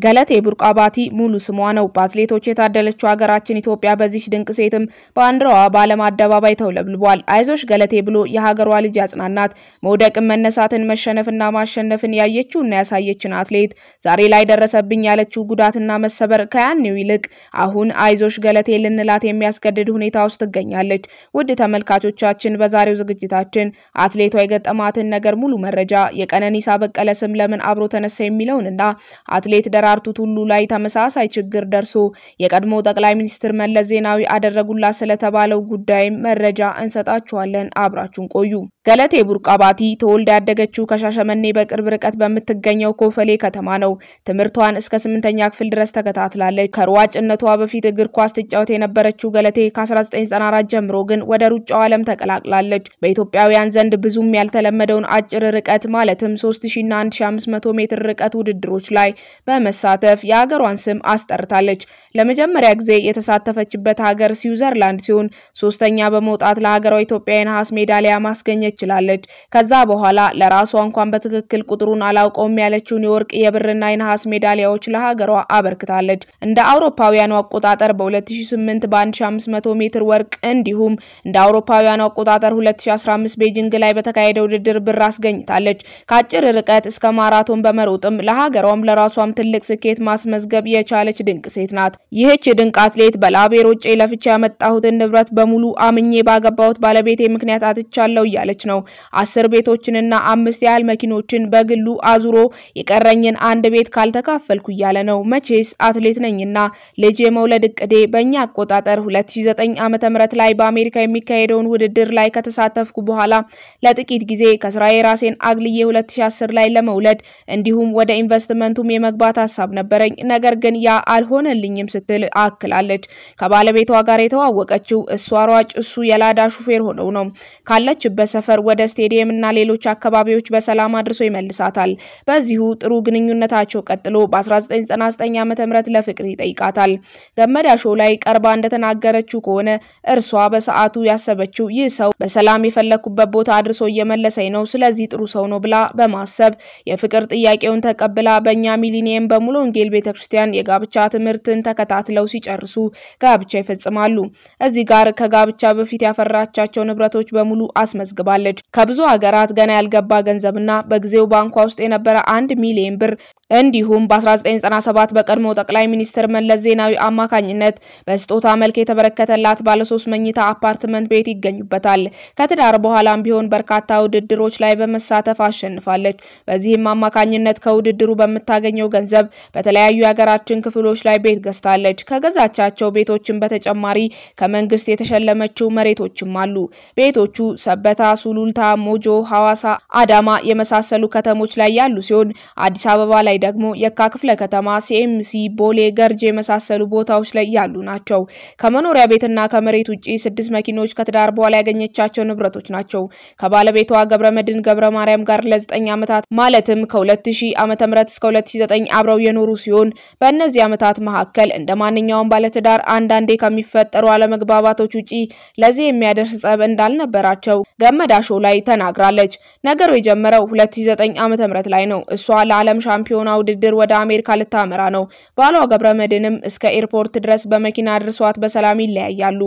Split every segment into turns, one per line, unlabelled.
ገለቴ ቡርቃ ባቲ ሙሉ ስሟ ነው። በአትሌቶች የታደለችው ሀገራችን ኢትዮጵያ በዚህ ድንቅ ሴትም ባንዲራዋ በዓለም አደባባይ ተውለብልቧል። አይዞሽ ገለቴ ብሎ የሀገሯ ልጅ ያጽናናት መውደቅን መነሳትን መሸነፍና ማሸነፍን ያየችውና ያሳየችን አትሌት ዛሬ ላይ ደረሰብኝ ያለችው ጉዳትና መሰበር ከያኔው ይልቅ አሁን አይዞሽ ገለቴ ልንላት የሚያስገድድ ሁኔታ ውስጥ ትገኛለች። ውድ ተመልካቾቻችን በዛሬው ዝግጅታችን አትሌቷ የገጠማትን ነገር ሙሉ መረጃ የቀነኒሳ በቀለ ስም ለምን አብሮ ተነሳ የሚለውንና አትሌት ደራርቱ ቱሉ ላይ ተመሳሳይ ችግር ደርሶ የቀድሞ ጠቅላይ ሚኒስትር መለስ ዜናዊ አደረጉላት ስለተባለው ጉዳይ መረጃ እንሰጣችኋለን። አብራችሁን ቆዩ። ገለቴ ቡርቃ ባቲ ተወልዳ ያደገችው ከሻሸመኔ በቅርብ ርቀት በምትገኘው ኮፈሌ ከተማ ነው። ትምህርቷን እስከ 8ኛ ክፍል ድረስ ተከታትላለች። ከሯጭነቷ በፊት እግር ኳስ ትጫወት የነበረችው ገለቴ ከ1994 ጀምሮ ግን ወደ ሩጫው ዓለም ተቀላቅላለች። በኢትዮጵያውያን ዘንድ ብዙም ያልተለመደውን አጭር ርቀት ማለትም 3000 እና 1500 ሜትር ርቀት ውድድሮች ላይ በመሳተፍ የሀገሯን ስም አስጠርታለች። ለመጀመሪያ ጊዜ የተሳተፈችበት ሀገር ስዊዘርላንድ ሲሆን ሶስተኛ በመውጣት ለሀገሯ ኢትዮጵያ የነሐስ ሜዳሊያ ማስገኘት ችላለች። ከዛ በኋላ ለራሷ እንኳን በትክክል ቁጥሩን አላውቀውም ያለችውን የወርቅ የብርና የነሐስ ሜዳሊያዎች ለሀገሯ አበርክታለች። እንደ አውሮፓውያኑ አቆጣጠር በ2008 በ1500 ሜትር ወርቅ እንዲሁም እንደ አውሮፓውያኑ አቆጣጠር 2015 ቤጂንግ ላይ በተካሄደው ውድድር ብር አስገኝታለች። ከአጭር ርቀት እስከ ማራቶን በመሮጥም ለሀገሯም ለራሷም ትልቅ ስኬት ማስመዝገብ የቻለች ድንቅ ሴት ናት። ይህች ድንቅ አትሌት በላቤ ሮጬ ለፍቻ ያመጣሁትን ንብረት በሙሉ አምኜ ባገባሁት ባለቤቴ ምክንያት አጥቻለሁ እያለች ነው። 10 ቤቶችንና 5 ያህል መኪኖችን በግሉ አዙሮ የቀረኝን አንድ ቤት ካልተካፈልኩ እያለ ነው። መቼስ አትሌት ነኝና ልጅ የመውለድ እቅዴ በእኛ አቆጣጠር 2009 ዓመተ ምህረት ላይ በአሜሪካ የሚካሄደውን ውድድር ላይ ከተሳተፍኩ በኋላ ለጥቂት ጊዜ ከስራዬ ራሴን አግልዬ 2010 ላይ ለመውለድ እንዲሁም ወደ ኢንቨስትመንቱም የመግባት ሐሳብ ነበረኝ። ነገር ግን ያ አልሆነልኝም ስትል አክላለች። ከባለቤቷ ጋር የተዋወቀችው እሷ ሯጭ እሱ የላዳ ሹፌር ሆነው ነው። ካለችበት ሰፈር ወደ ስቴዲየም እና ሌሎች አካባቢዎች በሰላም አድርሶ ይመልሳታል። በዚሁ ጥሩ ግንኙነታቸው ቀጥሎ በ1999 ዓመተ ምህረት ለፍቅር ይጠይቃታል። ገመዳ ሾው ላይ ቀርባ እንደተናገረችው ከሆነ እርሷ በሰዓቱ ያሰበችው ይህ ሰው በሰላም የፈለኩበት ቦታ አድርሶ እየመለሰኝ ነው፣ ስለዚህ ጥሩ ሰው ነው ብላ በማሰብ የፍቅር ጥያቄውን ተቀብላ በእኛ ሚሊኒየም በሙሉ ወንጌል ቤተክርስቲያን የጋብቻ ትምህርትን ተከታትለው ሲጨርሱ ጋብቻ ይፈጽማሉ። እዚህ ጋር ከጋብቻ በፊት ያፈራቻቸው ንብረቶች በሙሉ አስመዝግባለች። ከብዙ ሀገራት ገና ያልገባ ገንዘብና በጊዜው ባንኳ ውስጥ የነበረ 1 ሚሊዮን ብር እንዲሁም በ1997 በቀድሞ ጠቅላይ ሚኒስትር መለስ ዜናዊ አማካኝነት በስጦታ መልክ የተበረከተላት ባለ 3 መኝታ አፓርትመንት ቤት ይገኙበታል። ከትዳር በኋላም ቢሆን በርካታ ውድድሮች ላይ በመሳተፍ አሸንፋለች። በዚህም አማካኝነት ከውድድሩ በመታገኘው ገንዘብ በተለያዩ የሀገራችን ክፍሎች ላይ ቤት ገዝታለች። ከገዛቻቸው ቤቶችን በተጨማሪ ከመንግስት የተሸለመችው መሬቶችም አሉ። ቤቶቹ ሰበታ፣ ሱሉልታ፣ ሞጆ፣ ሐዋሳ፣ አዳማ የመሳሰሉ ከተሞች ላይ ያሉ ሲሆን አዲስ አበባ ላይ ደግሞ የካ ክፍለ ከተማ፣ ሲኤምሲ፣ ቦሌ፣ ገርጄ የመሳሰሉ ቦታዎች ላይ ያሉ ናቸው። ከመኖሪያ ቤትና ከመሬት ውጪ 6 መኪኖች ከትዳር በኋላ ያገኘቻቸው ንብረቶች ናቸው። ከባለቤቷ ገብረመድን ገብረማርያም ጋር ለ9 ዓመታት ማለትም ከ2000 ዓመተ ምህረት እስከ 2009 አብረው የኖሩ ሲሆን በእነዚህ ዓመታት መካከል እንደማንኛውም ባለትዳር አንዳንዴ ከሚፈጠሩ አለመግባባቶች ውጪ ለዚህ የሚያደርስ ጸብ እንዳልነበራቸው ገመዳ ሾው ላይ ተናግራለች። ነገሩ የጀመረው 2009 ዓመተ ምህረት ላይ ነው። እሷ ለዓለም ሻምፒዮና ውድድር ወደ አሜሪካ ልታመራ ነው። ባሏ ገብረመድንም እስከ ኤርፖርት ድረስ በመኪና አድርሷት በሰላም ይለያያሉ።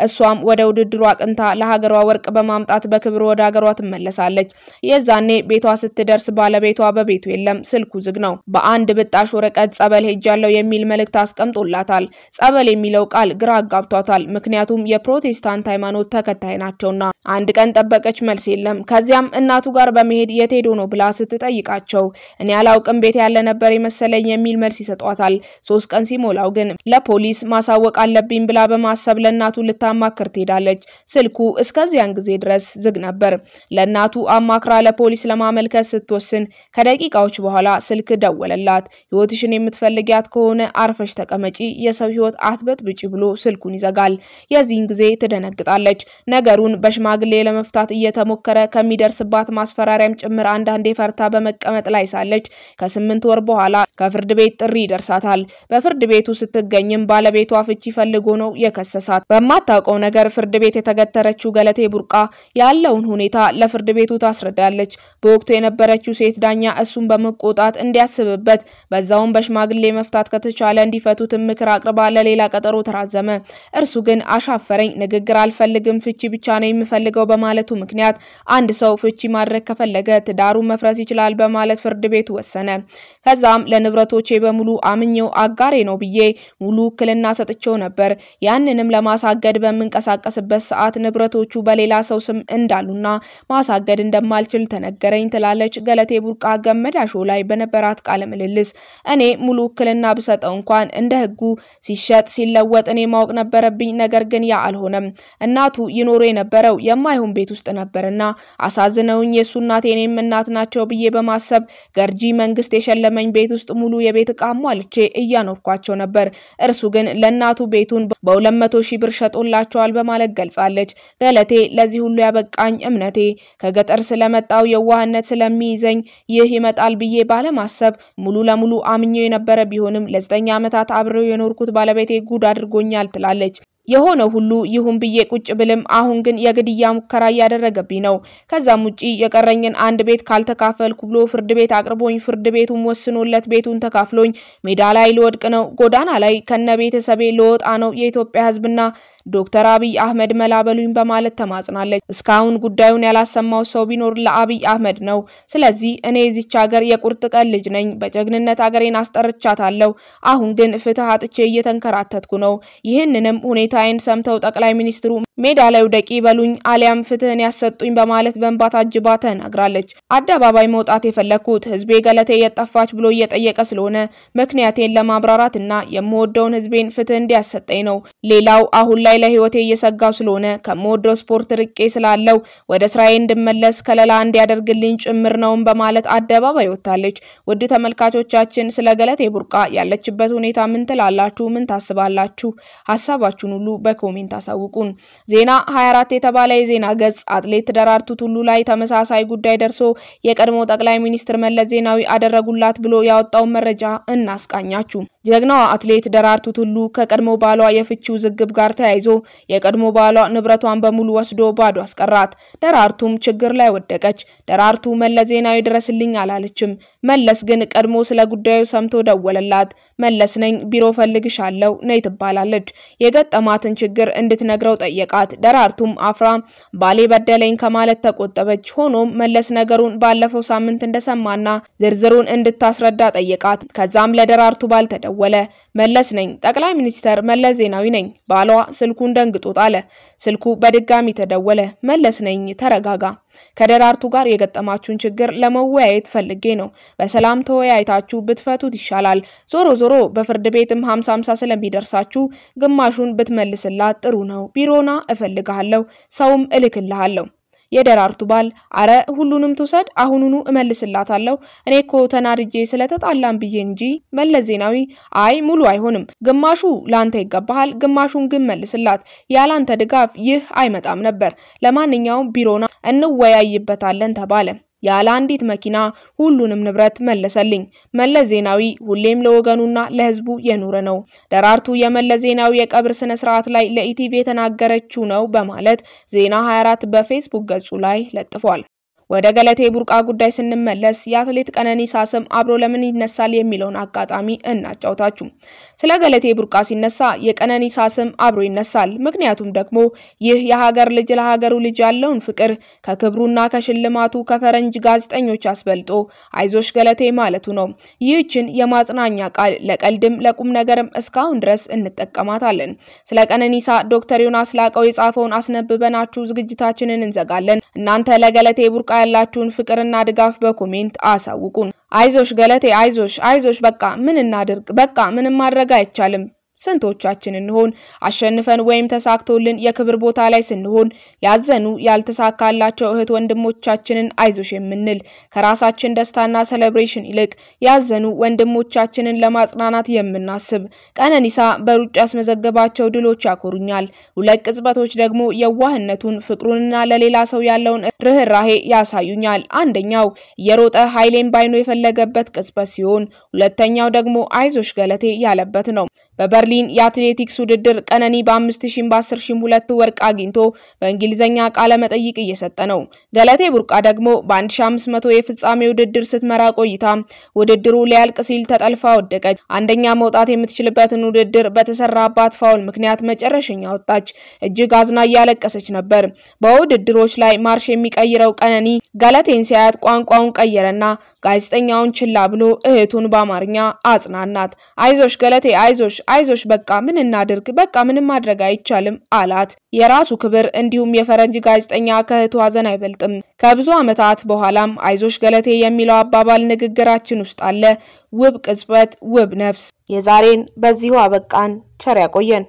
እሷም ወደ ውድድሩ አቅንታ ለሀገሯ ወርቅ በማምጣት በክብር ወደ ሀገሯ ትመለሳለች። የዛኔ ቤቷ ስትደርስ ባለቤቷ በቤቱ የለም፣ ስልኩ ዝግ ነው። በአንድ ብጣሽ ወረቀት ጸበል ሄጃለሁ የሚል መልእክት አስቀምጦላታል። ጸበል የሚለው ቃል ግራ አጋብቷታል፣ ምክንያቱም የፕሮቴስታንት ሃይማኖት ተከታይ ናቸውና። አንድ ቀን ጠበቀች፣ መልስ የለም። ከዚያም እናቱ ጋር በመሄድ የት ሄዶ ነው ብላ ስትጠይቃቸው እኔ ያላውቅም ቤት ያለ ነበር የመሰለኝ የሚል መልስ ይሰጧታል። 3 ቀን ሲሞላው ግን ለፖሊስ ማሳወቅ አለብኝ ብላ በማሰብ ለእናቱ ልታማክር ትሄዳለች። ስልኩ እስከዚያን ጊዜ ድረስ ዝግ ነበር። ለእናቱ አማክራ ለፖሊስ ለማመልከት ስትወስን ከደቂቃዎች በኋላ ስልክ ደወለላት። ህይወትሽን የምትፈልጊያት ከሆነ አርፈሽ ተቀመጪ፣ የሰው ህይወት አትበጥብጪ ብሎ ስልኩን ይዘጋል። የዚህን ጊዜ ትደነግጣለች። ነገሩን በሽማግሌ ለመፍታት እየተሞከረ ከሚደርስባት ማስፈራሪያም ጭምር አንዳንዴ ፈርታ በመቀመጥ ላይ ሳለች ከ8 ወር በኋላ ከፍርድ ቤት ጥሪ ይደርሳታል። በፍርድ ቤቱ ስትገኝም ባለቤቷ ፍቺ ፈልጎ ነው የከሰሳት። በማታውቀው ነገር ፍርድ ቤት የተገተረችው ገለቴ ቡርቃ ያለውን ሁኔታ ለፍርድ ቤቱ ታስረዳለች። በወቅቱ የነበረችው ሴት ዳኛ እሱን በመቆጣት እንዲያስብበት በዛውን በሽማግሌ መፍታት ከተቻለ እንዲፈቱት ምክር አቅርባ ለሌላ ቀጠሮ ተራዘመ። እርሱ ግን አሻፈረኝ፣ ንግግር አልፈልግም፣ ፍቺ ብቻ ነው የምፈልገው በማለቱ ምክንያት አንድ ሰው ፍቺ ማድረግ ከፈለገ ትዳሩን መፍረስ ይችላል በማለት ፍርድ ቤቱ ወሰነ። ከዛም ለንብረቶቼ በሙሉ አምኜው አጋሬ ነው ብዬ ሙሉ ውክልና ሰጥቼው ነበር። ያንንም ለማሳገድ በመንቀሳቀስበት ሰዓት ንብረቶቹ በሌላ ሰው ስም እንዳሉና ማሳገድ እንደማልችል ተነገረኝ ትላለች ገለቴ ቡርቃ ገመዳ ሾው ላይ በነበራት ቃለ ምልልስ። እኔ ሙሉ ውክልና ብሰጠው እንኳን እንደ ህጉ ሲሸጥ ሲለወጥ እኔ ማወቅ ነበረብኝ። ነገር ግን ያ አልሆነም። እናቱ ይኖሩ የነበረው የማይሆን ቤት ውስጥ ነበርና አሳዝነውኝ የሱ እናት የኔም እናት ናቸው ብዬ በማሰብ ገርጂ መንግስት የሸለመኝ ቤት ውስጥ ሙሉ የቤት ዕቃ አሟልቼ እያኖርኳቸው ነበር። እርሱ ግን ለእናቱ ቤቱን በ200,000 ብር ሸጦላቸዋል በማለት ገልጻለች። ገለቴ ለዚህ ሁሉ ያበቃኝ እምነቴ ከገጠር ስለመጣው የዋህነት ስለሚይዘኝ ይህ ይመጣል ብዬ ባለማሰብ ሙሉ ለሙሉ አምኜው የነበረ ቢሆንም ለ9 ዓመታት አብረው የኖርኩት ባለቤቴ ጉድ አድርጎኛል ትላለች። የሆነ ሁሉ ይሁን ብዬ ቁጭ ብልም አሁን ግን የግድያ ሙከራ ያደረገብኝ ነው። ከዛም ውጪ የቀረኝን አንድ ቤት ካልተካፈልኩ ብሎ ፍርድ ቤት አቅርቦኝ ፍርድ ቤቱን ወስኖለት ቤቱን ተካፍሎኝ ሜዳ ላይ ልወድቅ ነው፣ ጎዳና ላይ ከነ ቤተሰቤ ልወጣ ነው። የኢትዮጵያ ህዝብና ዶክተር አብይ አህመድ መላበሉኝ በማለት ተማጽናለች። እስካሁን ጉዳዩን ያላሰማው ሰው ቢኖር ለአብይ አህመድ ነው። ስለዚህ እኔ እዚች ሀገር የቁርጥ ቀን ልጅ ነኝ። በጀግንነት ሀገሬን አስጠርቻታለሁ። አሁን ግን ፍትህ አጥቼ እየተንከራተትኩ ነው። ይህንንም ሁኔታዬን ሰምተው ጠቅላይ ሚኒስትሩ ሜዳ ላይ ውደቂ በሉኝ አሊያም ፍትህን ያሰጡኝ በማለት በእንባ ታጅባ ተናግራለች። አደባባይ መውጣት የፈለኩት ህዝቤ ገለቴ የጠፋች ብሎ እየጠየቀ ስለሆነ ምክንያቴን ለማብራራትና የምወደውን ህዝቤን ፍትህ እንዲያሰጠኝ ነው። ሌላው አሁን ላይ ለህይወቴ እየሰጋው ስለሆነ ከመወደው ስፖርት ርቄ ስላለው ወደ ስራዬ እንድመለስ ከለላ እንዲያደርግልኝ ጭምር ነው በማለት አደባባይ ወጣለች። ውድ ተመልካቾቻችን ስለ ገለቴ ቡርቃ ያለችበት ሁኔታ ምን ትላላችሁ? ምን ታስባላችሁ? ሐሳባችሁን ሁሉ በኮሜንት አሳውቁን። ዜና 24 የተባለ የዜና ገጽ አትሌት ደራርቱ ቱሉ ላይ ተመሳሳይ ጉዳይ ደርሶ የቀድሞ ጠቅላይ ሚኒስትር መለስ ዜናዊ አደረጉላት ብሎ ያወጣው መረጃ እናስቃኛችሁ። ጀግናዋ አትሌት ደራርቱ ቱሉ ከቀድሞ ባሏ የፍቺው ዝግብ ጋር ተያይዞ የቀድሞ ባሏ ንብረቷን በሙሉ ወስዶ ባዶ አስቀራት። ደራርቱም ችግር ላይ ወደቀች። ደራርቱ መለስ ዜናዊ ድረስልኝ አላለችም። መለስ ግን ቀድሞ ስለ ጉዳዩ ሰምቶ ደወለላት። መለስ ነኝ ቢሮ ፈልግሻለሁ ነይ ትባላለች። የገጠማትን ችግር እንድትነግረው ጠየቃት። ደራርቱም አፍራ ባሌ በደለኝ ከማለት ተቆጠበች። ሆኖም መለስ ነገሩን ባለፈው ሳምንት እንደሰማና ዝርዝሩን እንድታስረዳ ጠየቃት። ከዛም ለደራርቱ ባል ተደወለ። መለስ ነኝ ጠቅላይ ሚኒስተር መለስ ዜናዊ ነኝ። ባሏ ስልኩን ደንግጦ ጣለ። ስልኩ በድጋሚ ተደወለ። መለስ ነኝ ተረጋጋ፣ ከደራርቱ ጋር የገጠማችሁን ችግር ለመወያየት ፈልጌ ነው። በሰላም ተወያይታችሁ ብትፈቱት ይሻላል። ዞሮ ዞሮ በፍርድ ቤትም 50-50 ስለሚደርሳችሁ ግማሹን ብትመልስላት ጥሩ ነው። ቢሮና እፈልግሃለሁ፣ ሰውም እልክልሃለሁ። የደራርቱ ባል አረ ሁሉንም ተውሰድ፣ አሁኑኑ እመልስላታለሁ። እኔኮ ተናርጄ ስለተጣላን ብዬ እንጂ መለስ ዜናዊ አይ ሙሉ አይሆንም፣ ግማሹ ላንተ ይገባሃል፣ ግማሹን ግን መልስላት። ያላንተ ድጋፍ ይህ አይመጣም ነበር። ለማንኛውም ቢሮና እንወያይበታለን ተባለ። ያለ አንዲት መኪና ሁሉንም ንብረት መለሰልኝ። መለስ ዜናዊ ሁሌም ለወገኑና ለህዝቡ የኖረ ነው። ደራርቱ የመለስ ዜናዊ የቀብር ስነ ስርዓት ላይ ለኢቲቪ የተናገረችው ነው በማለት ዜና 24 በፌስቡክ ገጹ ላይ ለጥፏል። ወደ ገለቴ ቡርቃ ጉዳይ ስንመለስ የአትሌት ቀነኒሳ ስም አብሮ ለምን ይነሳል የሚለውን አጋጣሚ እናጫውታችሁ። ስለ ገለቴ ቡርቃ ሲነሳ የቀነኒሳ ስም አብሮ ይነሳል። ምክንያቱም ደግሞ ይህ የሀገር ልጅ ለሀገሩ ልጅ ያለውን ፍቅር ከክብሩና ከሽልማቱ ከፈረንጅ ጋዜጠኞች አስበልጦ አይዞሽ ገለቴ ማለቱ ነው። ይህችን የማጽናኛ ቃል ለቀልድም ለቁም ነገርም እስካሁን ድረስ እንጠቀማታለን። ስለ ቀነኒሳ ዶክተር ዮናስ ላቀው የጻፈውን አስነብበናችሁ ዝግጅታችንን እንዘጋለን። እናንተ ለገለቴ ቡርቃ ያላችሁን ፍቅርና ድጋፍ በኮሜንት አሳውቁን። አይዞሽ ገለቴ አይዞሽ በቃ ምን እናድርግ፣ በቃ ምንም ማድረግ አይቻልም ስንቶቻችን እንሆን አሸንፈን ወይም ተሳክቶልን የክብር ቦታ ላይ ስንሆን ያዘኑ ያልተሳካላቸው እህት ወንድሞቻችንን አይዞሽ የምንል ከራሳችን ደስታና ሴሌብሬሽን ይልቅ ያዘኑ ወንድሞቻችንን ለማጽናናት የምናስብ? ቀነኒሳ በሩጫ ያስመዘገባቸው ድሎች ያኮሩኛል። ሁለት ቅጽበቶች ደግሞ የዋህነቱን ፍቅሩንና ለሌላ ሰው ያለውን ርህራሄ ያሳዩኛል። አንደኛው የሮጠ ኃይሌን ባይኑ የፈለገበት ቅጽበት ሲሆን ሁለተኛው ደግሞ አይዞሽ ገለቴ ያለበት ነው። በበርሊን የአትሌቲክስ ውድድር ቀነኒ በ5000 በ10000 ሁለት ወርቅ አግኝቶ በእንግሊዘኛ ቃለ መጠይቅ እየሰጠ ነው። ገለቴ ቡርቃ ደግሞ በ1500 የፍጻሜ ውድድር ስትመራ ቆይታ ውድድሩ ሊያልቅ ሲል ተጠልፋ ወደቀች። አንደኛ መውጣት የምትችልበትን ውድድር በተሰራባት ፋውል ምክንያት መጨረሻኛ ወጣች። እጅግ አዝና ያለቀሰች ነበር። በውድድሮች ላይ ማርሽ የሚቀይረው ቀነኒ ገለቴን ሲያያት ቋንቋውን ቀየረና ጋዜጠኛውን ችላ ብሎ እህቱን በአማርኛ አጽናናት። አይዞሽ ገለቴ አይዞሽ በቃ ምን እናድርግ በቃ ምንም ማድረግ አይቻልም አላት። የራሱ ክብር እንዲሁም የፈረንጅ ጋዜጠኛ ከእህቱ ሐዘን አይበልጥም። ከብዙ ዓመታት በኋላም አይዞሽ ገለቴ የሚለው አባባል ንግግራችን ውስጥ አለ። ውብ ቅጽበት ውብ ነፍስ። የዛሬን በዚሁ አበቃን። ቸር ያቆየን።